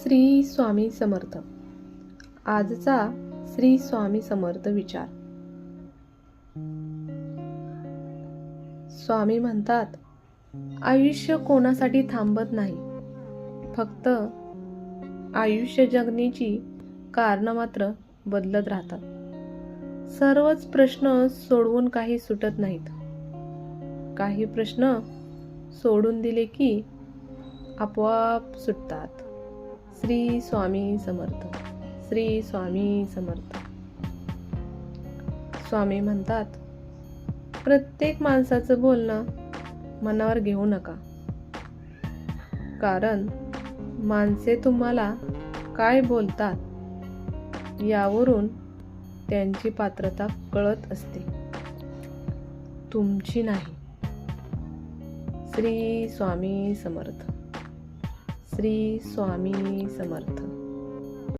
श्री स्वामी समर्थ. आजचा श्री स्वामी समर्थ विचार. स्वामी म्हणतात, आयुष्य कोणासाठी थांबत नाही, फक्त आयुष्य जगण्याची कारण मात्र बदलत राहतात. सर्वच प्रश्न सोडवून काही सुटत नाहीत. काही प्रश्न सोडून दिले की आपोआप सुटतात. श्री स्वामी समर्थ. श्री स्वामी समर्थ. स्वामी म्हणतात, प्रत्येक माणसाचं बोलणं मनावर घेऊ नका, कारण माणसे तुम्हाला काय बोलतात यावरून त्यांची पात्रता कळत असते, तुमची नाही. श्री स्वामी समर्थ. श्री स्वामी समर्थ.